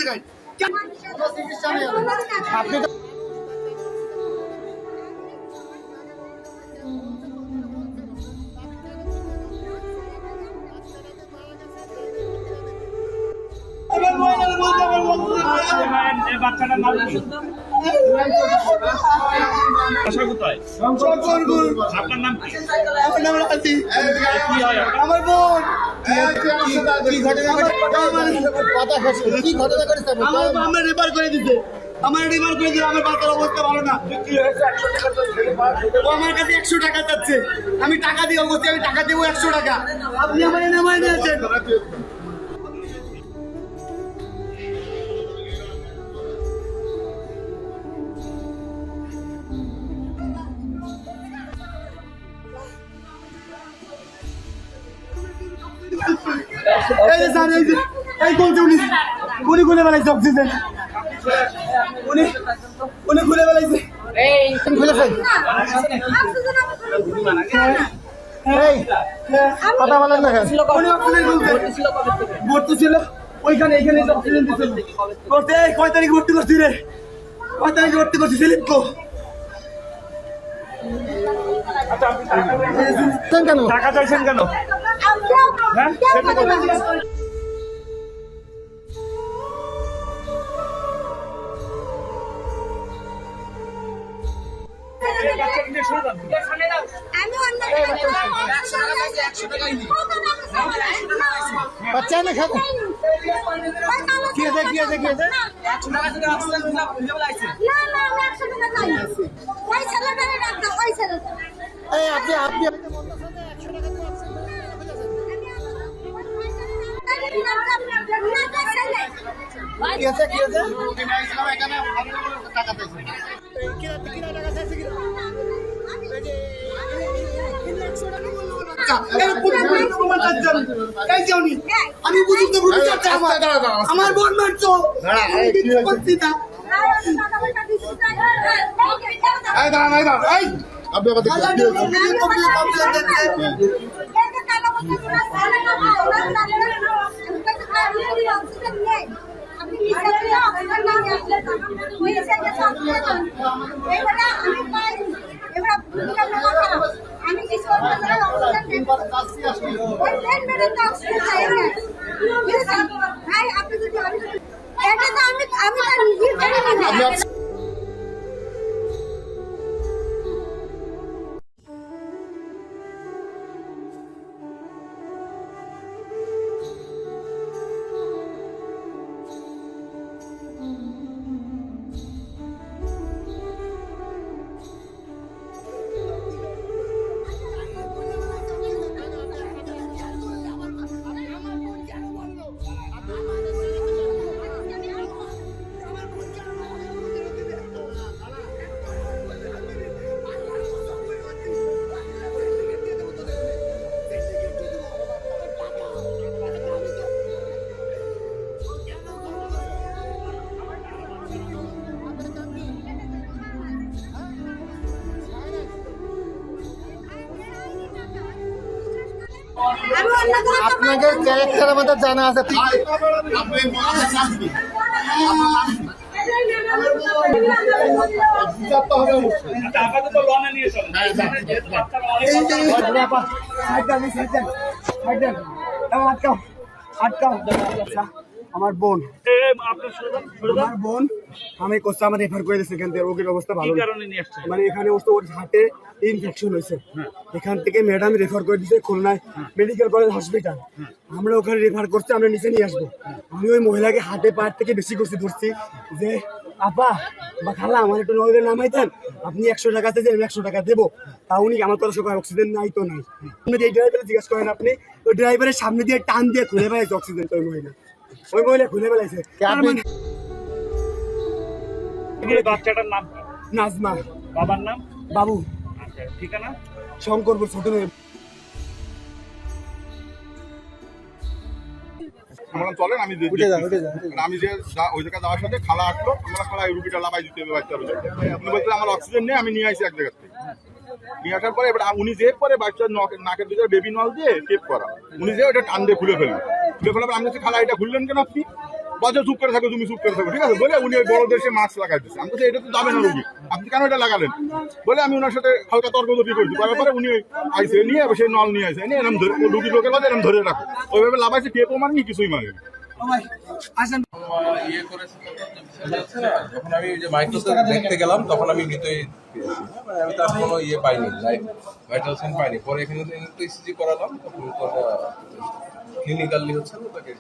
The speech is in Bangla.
জায়গায় আপনি বাচ্চাটার নাম কি? বাসা কোথায়? আপনার নাম কি? আমার নাম রাজি। কি হয় আপনার? আমার বোন কি ঘটনা ঘটেছে আমার রেফার করে দিতে আমার বাচ্চার অবস্থা ভালো না। ও আমার কাছে 100 টাকা চাচ্ছে, আমি টাকা দিয়ে অবশ্যই আমি টাকা দেবো 100 টাকা। আপনি আমার নামায় নিয়েছেন। এই যে স্যার, এই যে এই কোনটা উনি খুলে বেলাইছে অক্সিজেন, উনি খুলে বেলাইছে। খুলেছেন কথা বলেন না, উনি অক্সিজেন ভর্তি ছিল ওইখানে, এইখানে অক্সিজেন দিচ্ছিল। করতে কয় তারিখ ভর্তি করছি রে, কয় তারিখ ভর্তি করছি সেলিপ কো কেন টাকা চাইছেন কেন? হ্যাঁ সেটা বলুন। বাচ্চা না খাবে কি আছে কি আছে কি আছে আপনি আপনি কি আছে কি আছে টাকা পাইছে কিনা টাকা চাইছে কিনা আমি বুঝতে আমার বোন মারছো আপনাকে ক্যারেক্টারের মধ্যে জানা আছে আমার বোন আমি কোথাও আমার রেফার করে দিচ্ছি এখান থেকে, রোগীর অবস্থা ভালো মানে এখানে ওর হার্টে ইনফেকশন হয়েছে, এখান থেকে ম্যাডাম রেফার করে দিচ্ছে খুলনায় মেডিকেল কলেজ হসপিটাল। আমরা ওখানে রেফার করছি, আমরা নিচে নিয়ে আসবো। আমি ওই মহিলাকে হাতে পায়ের থেকে বেশি করছি, ধরছি যে আপা বা খালা আমার একটু নজরে নামাইতেন, আপনি 100 টাকা চাইছেন, আমি 100 টাকা দেবো। তা উনি আমার কথা সকাল অক্সিজেন নাই তো নাই, আপনি এই ড্রাইভারে জিজ্ঞেস করেন, আপনি ওই ড্রাইভারের সামনে দিয়ে টান দিয়ে খুলে বেড়াইছে অক্সিজেন, ওই মহিলা খুলে বেড়াইছে। বাচ্চাটার নাম কি? নাজমা। বাবার নাম? বাবু। আচ্ছা, ঠিকানা? শঙ্করপুর ছোট। আমরা চলেন, আমি আমি যে ওই জায়গায় যাওয়ার সাথে খালা আসলো, আমরা খালা এই রুগীটা লাগাই দিতে হবে বাচ্চার। আপনি বলছেন আমার অক্সিজেন নেই, আমি নিয়ে আসি এক জায়গা থেকে। নিয়ে আসার পরে এবার উনি যে পরে বাচ্চার নাকের ভিতরে বেবি নল দিয়ে টেপ করা, উনি যে ওটা টান দিয়ে খুলে ফেলবেন। আমি খালা এটা খুললেন কেন আপনি? বাজে চুপ করে থাকো, তুমি চুপ করে থাকো, ঠিক আছে বলে উনি ওই বড়দের সে মাস্ক লাগাই দিচ্ছে। আমি তো এটা তো যাবে না রুগী, আপনি কেন এটা লাগালেন বলে আমি ওনার সাথে হালকা তর্কতর্কি করছি। করার পরে উনি আইসে নিয়ে সেই নল নিয়ে আসে এরকম ধরে রুগীর লোকের মাঝে এরকম ধরে রাখো, ওইভাবে লাভাইছে, টেপও মারেনি কিছুই মারেনি। ইয়ে করেছে যখন আমি যে মাইক্রোতে দেখতে গেলাম তখন আমি মৃতই পেয়েছি। মানে আমি তার কোনো ইয়ে পাইনি, লাইফ ভাইটাল সাইন পাইনি। পরে এখানে তো ইসিজি করালাম, তখন ক্লিনিক্যালি হচ্ছে না, তাকে